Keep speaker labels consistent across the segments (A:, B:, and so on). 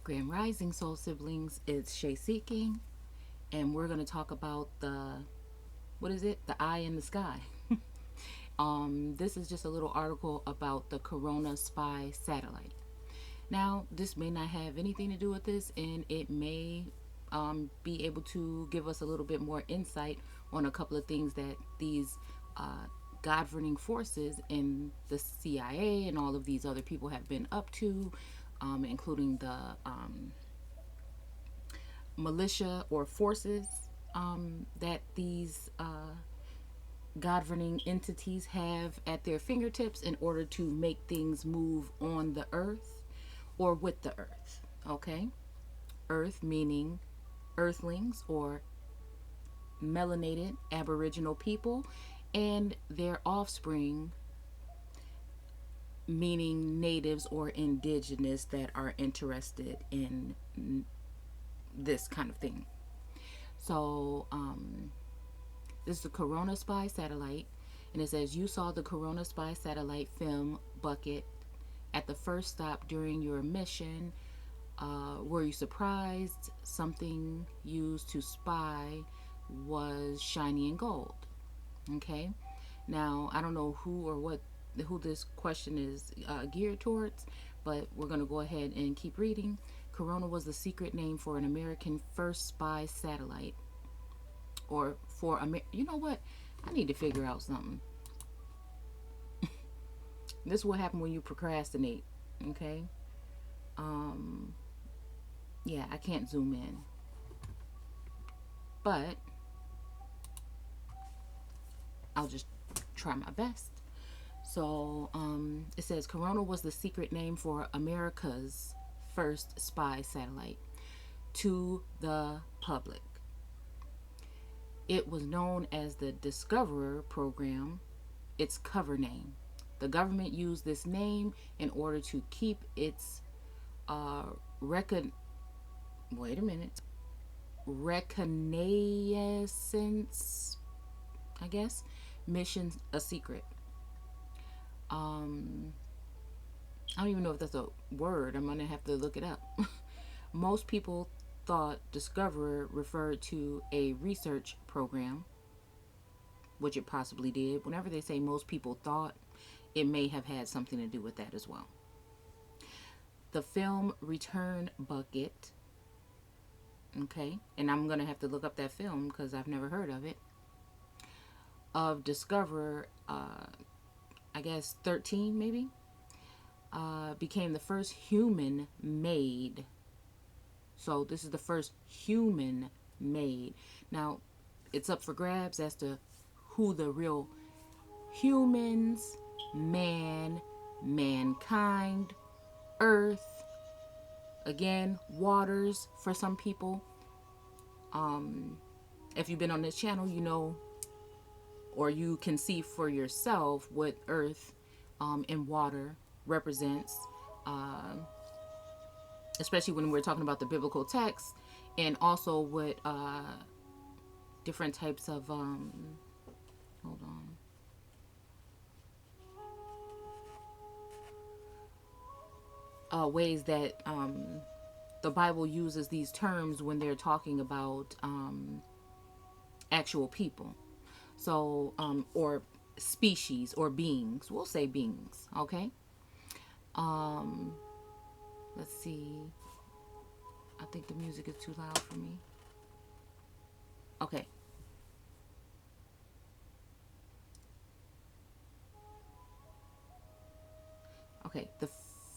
A: Grand Rising Soul Siblings, it's Shay Seeking, and we're going to talk about what is it? The eye in the sky. This is just a little article about the Corona Spy satellite. Now, this may not have anything to do with this, and it may be able to give us a little bit more insight on a couple of things that these governing forces in the CIA and all of these other people have been up to, including the militia or forces that these governing entities have at their fingertips in order to make things move on the earth or with the earth. Okay? Earth meaning earthlings or melanated aboriginal people, and their offspring meaning natives or indigenous that are interested in this kind of thing. So, this is the Corona Spy satellite, and it says you saw the Corona Spy satellite film bucket at the first stop during your mission. Were you surprised something used to spy was shiny and gold? Okay. Now, I don't know who this question is geared towards, but we're going to go ahead and keep reading. Corona was the secret name for an American first spy satellite. Or for you know what? I need to figure out something. This is what happens when you procrastinate. Okay. Yeah, I can't zoom in, but I'll just try my best. So it says Corona was the secret name for America's first spy satellite to the public. It was known as the Discoverer program, its cover name. The government used this name in order to keep its reconnaissance, I guess, mission a secret. I don't even know if that's a word. I'm gonna have to look it up. Most people thought Discoverer referred to a research program, which it possibly did. Whenever they say most people thought, it may have had something to do with that as well. The film Return Bucket, okay, and I'm gonna have to look up that film because I've never heard of it, of Discoverer, I guess 13 maybe, became the first human made. So this is the first human made. Now, it's up for grabs as to who the real humans, mankind, earth, again, waters for some people. If you've been on this channel, you know, or you can see for yourself what earth and water represents, especially when we're talking about the biblical text, and also what different types of hold on, ways that the Bible uses these terms when they're talking about actual people. So or species or beings, we'll say beings. Okay. Let's see, I think the music is too loud for me. Okay. Okay, the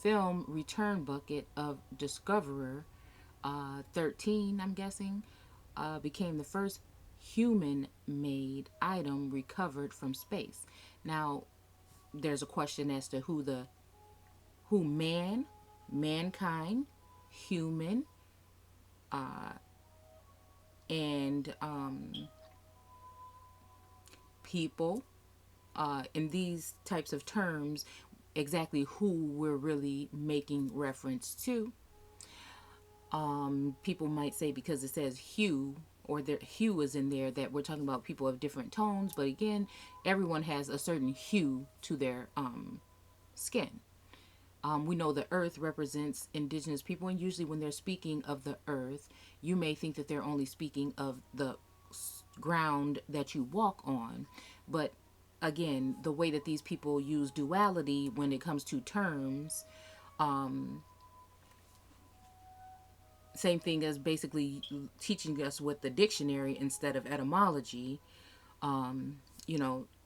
A: film Return Bucket of Discoverer 13, I'm guessing, became the first human-made item recovered from space. Now, there's a question as to who mankind, human, and people, in these types of terms, exactly who we're really making reference to. People might say because it says hue, or their hue is in there, that we're talking about people of different tones. But again, everyone has a certain hue to their skin. We know the earth represents indigenous people, and usually when they're speaking of the earth, you may think that they're only speaking of the ground that you walk on. But again, the way that these people use duality when it comes to terms, same thing as basically teaching us with the dictionary instead of etymology.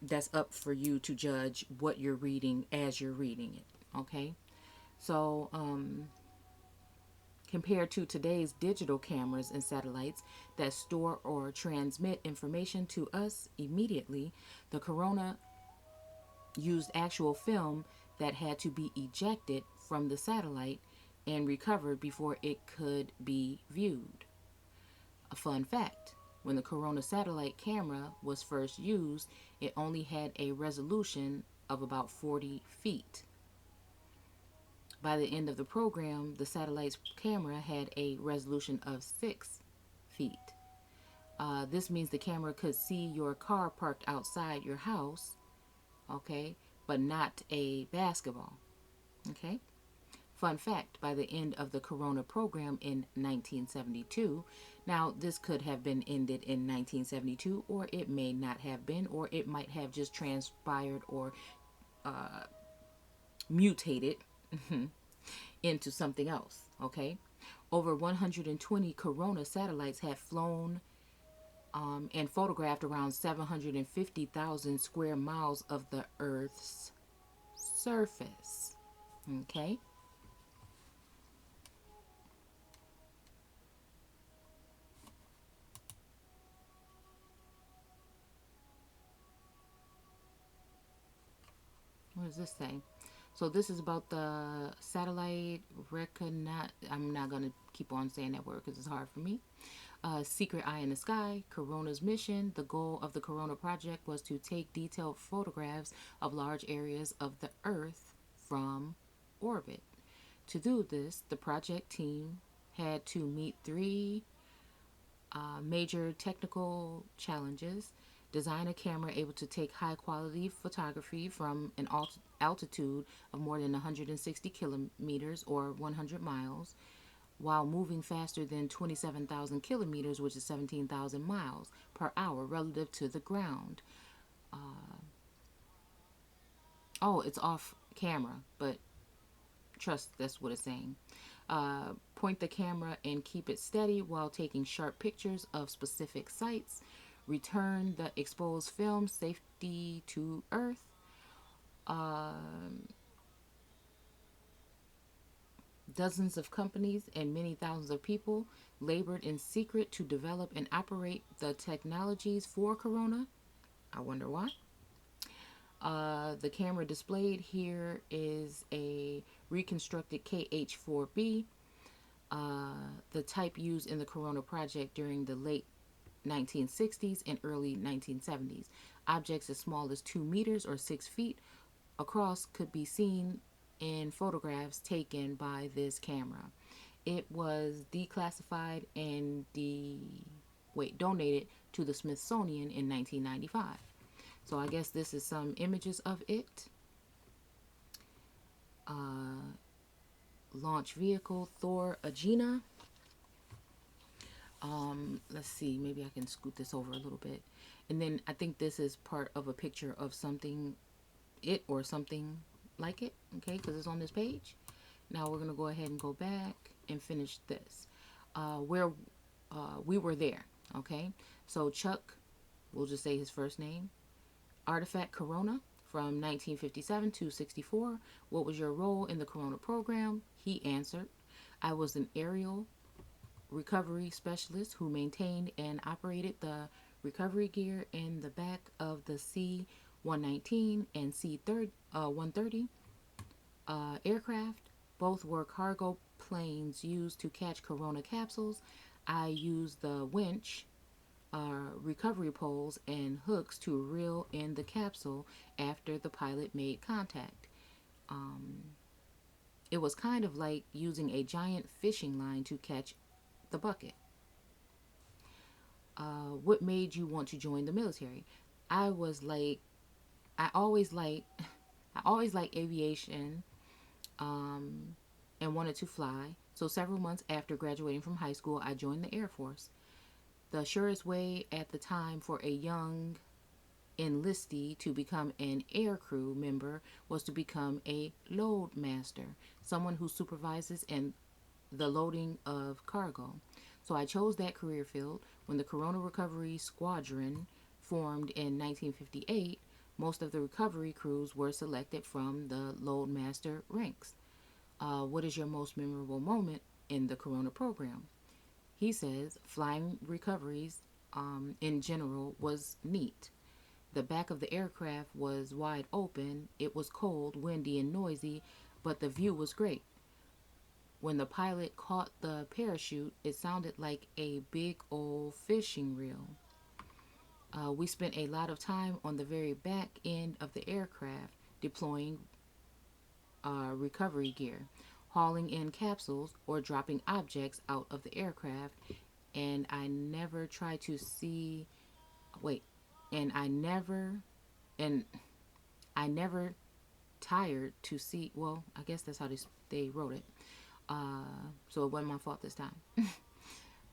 A: That's up for you to judge what you're reading as you're reading it. Okay. So, compared to today's digital cameras and satellites that store or transmit information to us immediately, the corona used actual film that had to be ejected from the satellite and recovered before it could be viewed. A fun fact: when the corona satellite camera was first used, it only had a resolution of about 40 feet. By the end of the program, the satellite's camera had a resolution of 6 feet. This means the camera could see your car parked outside your house, okay, but not a basketball, okay. Fun fact: by the end of the Corona program in 1972, now this could have been ended in 1972, or it may not have been, or it might have just transpired or mutated into something else, okay? Over 120 Corona satellites have flown and photographed around 750,000 square miles of the Earth's surface, okay? What does this say? So this is about the satellite recognize. I'm not gonna keep on saying that word because it's hard for me. Secret Eye in the Sky, Corona's mission. The goal of the Corona project was to take detailed photographs of large areas of the Earth from orbit. To do this, the project team had to meet three major technical challenges: design a camera able to take high quality photography from an altitude of more than 160 kilometers or 100 miles while moving faster than 27,000 kilometers, which is 17,000 miles per hour relative to the ground. Oh, it's off camera, but trust that's what it's saying. Point the camera and keep it steady while taking sharp pictures of specific sites. Return the exposed film safety to Earth. Dozens of companies and many thousands of people labored in secret to develop and operate the technologies for Corona. I wonder why. The camera displayed here is a reconstructed KH-4B, the type used in the Corona project during the late 1960s and early 1970s. Objects as small as 2 meters or 6 feet across could be seen in photographs taken by this camera. It was declassified and donated to the Smithsonian in 1995. So I guess this is some images of it. Launch vehicle Thor Agena. Let's see, maybe I can scoot this over a little bit. And then I think this is part of a picture of something, it or something like it, okay, because it's on this page. Now we're going to go ahead and go back and finish this. Where we were there, okay? So Chuck, we'll just say his first name, Artifact Corona from 1957 to 64. What was your role in the Corona program? He answered, I was an aerial recovery specialist who maintained and operated the recovery gear in the back of the C-119 and C-130 aircraft. Both were cargo planes used to catch Corona capsules. I used the winch, recovery poles, and hooks to reel in the capsule after the pilot made contact. It was kind of like using a giant fishing line to catch the bucket. What made you want to join the military? I was like, I always like aviation. um, and wanted to fly. So several months after graduating from high school, I joined the Air Force. The surest way at the time for a young enlistee to become an air crew member was to become a load master, someone who supervises and the loading of cargo. So I chose that career field. When the Corona Recovery Squadron formed in 1958, most of the recovery crews were selected from the loadmaster ranks. What is your most memorable moment in the Corona program? He says flying recoveries in general was neat. The back of the aircraft was wide open. It was cold, windy, and noisy, but the view was great. When the pilot caught the parachute, it sounded like a big old fishing reel. We spent a lot of time on the very back end of the aircraft deploying recovery gear, hauling in capsules, or dropping objects out of the aircraft. And I never tried to see. Wait, and and I never tired to see. Well, I guess that's how they wrote it. So it wasn't my fault this time.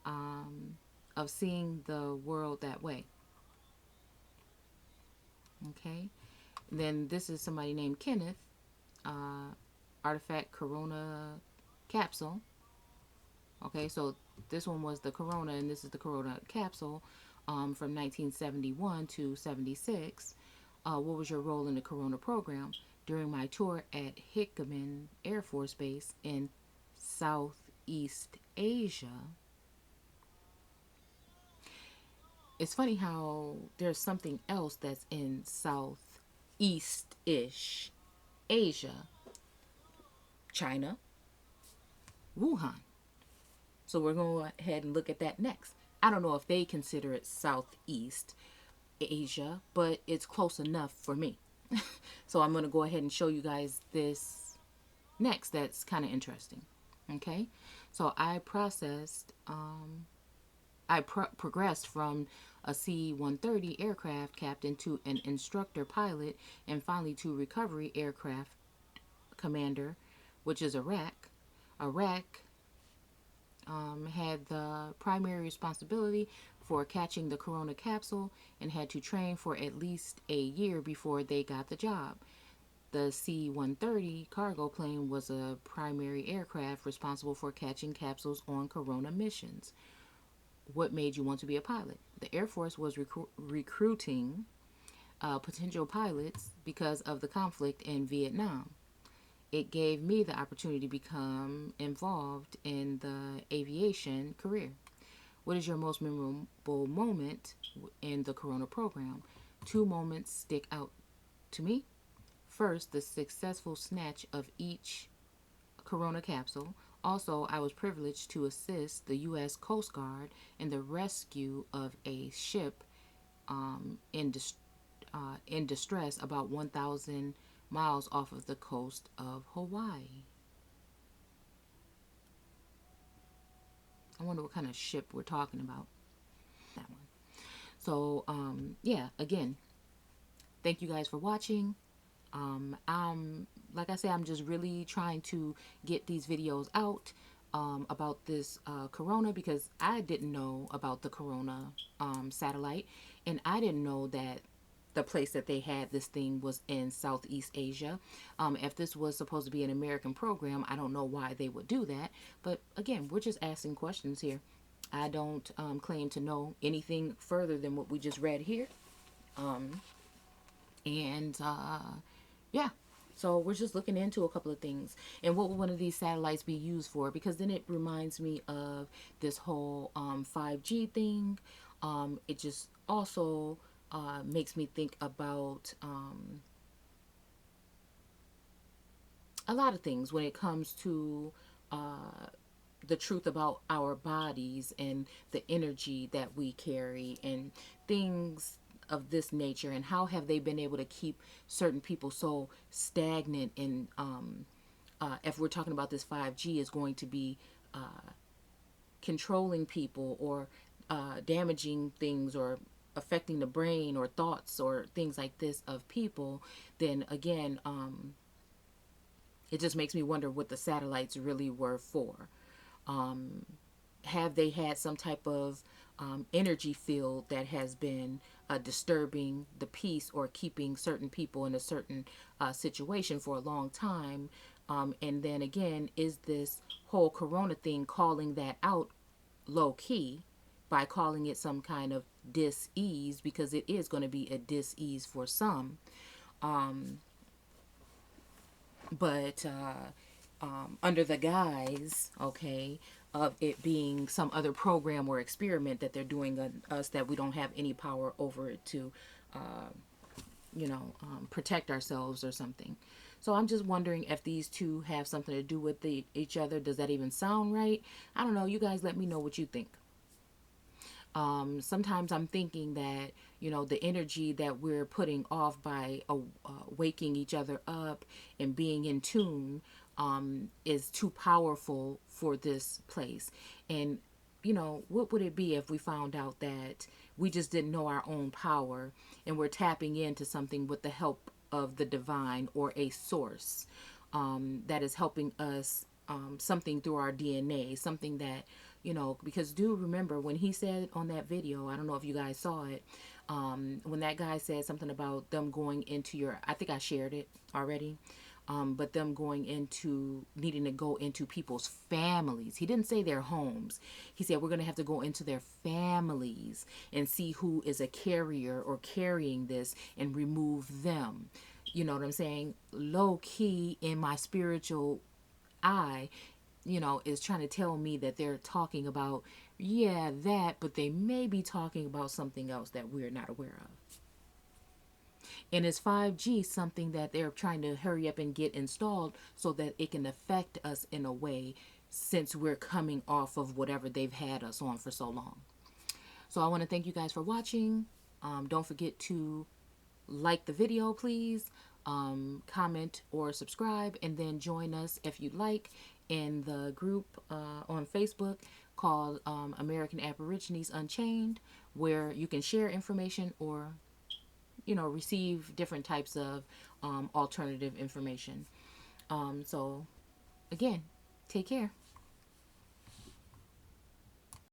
A: um, of seeing the world that way. Okay. Then this is somebody named Kenneth. Uh, Artifact Corona capsule. Okay, so this one was the Corona, and this is the Corona capsule from 1971 to 76. What was your role in the Corona program? During my tour at Hickman Air Force Base in Southeast Asia, it's funny how there's something else that's in Southeast ish Asia, China, Wuhan. So we're going to go ahead and look at that next. I don't know if they consider it Southeast Asia, but it's close enough for me. So I'm going to go ahead and show you guys this next that's kind of interesting. Okay, so progressed from a C-130 aircraft captain to an instructor pilot and finally to recovery aircraft commander, which is Iraq. Iraq had the primary responsibility for catching the Corona capsule and had to train for at least a year before they got the job. The C-130 cargo plane was a primary aircraft responsible for catching capsules on Corona missions. What made you want to be a pilot? The Air Force was recruiting potential pilots because of the conflict in Vietnam. It gave me the opportunity to become involved in the aviation career. What is your most memorable moment in the Corona program? Two moments stick out to me. First, the successful snatch of each Corona capsule. Also, I was privileged to assist the U.S. Coast Guard in the rescue of a ship um, in, dis- in distress about 1,000 miles off of the coast of Hawaii. I wonder what kind of ship we're talking about. That one. So, yeah, again, thank you guys for watching. Like I said, I'm just really trying to get these videos out about this Corona because I didn't know about the Corona satellite, and I didn't know that the place that they had this thing was in Southeast Asia. If this was supposed to be an American program, I don't know why they would do that. But again, we're just asking questions here. I don't claim to know anything further than what we just read here. Um, and yeah, so we're just looking into a couple of things. And what will one of these satellites be used for? Because then it reminds me of this whole 5G thing. It just also makes me think about a lot of things when it comes to the truth about our bodies and the energy that we carry and things of this nature, and how have they been able to keep certain people so stagnant, and if we're talking about this 5G is going to be controlling people or damaging things or affecting the brain or thoughts or things like this of people, then again It just makes me wonder what the satellites really were for. Um, have they had some type of energy field that has been disturbing the peace or keeping certain people in a certain situation for a long time? And then again, is this whole corona thing calling that out low key by calling it some kind of dis-ease, because it is going to be a dis-ease for some. Um, but under the guise, okay, of it being some other program or experiment that they're doing on us, that we don't have any power over it to, protect ourselves or something. So I'm just wondering if these two have something to do with each other. Does that even sound right? I don't know. You guys let me know what you think. Sometimes I'm thinking that, the energy that we're putting off by waking each other up and being in tune is too powerful for this place. And, what would it be if we found out that we just didn't know our own power and we're tapping into something with the help of the divine or a source that is helping us, something through our DNA, something that, because do remember when he said on that video, I don't know if you guys saw it, when that guy said something about them going into your, I think I shared it already, but them going into, needing to go into people's families. He didn't say their homes. He said we're going to have to go into their families and see who is a carrier or carrying this and remove them. You know what I'm saying? Low key in my spiritual eye, is trying to tell me that they're talking about, yeah, that, but they may be talking about something else that we're not aware of. And is 5G something that they're trying to hurry up and get installed so that it can affect us in a way, since we're coming off of whatever they've had us on for so long? So I want to thank you guys for watching. Don't forget to like the video, please. Comment or subscribe, and then join us if you'd like in the group on Facebook called American Aborigines Unchained, where you can share information or receive different types of alternative information. So again, take care.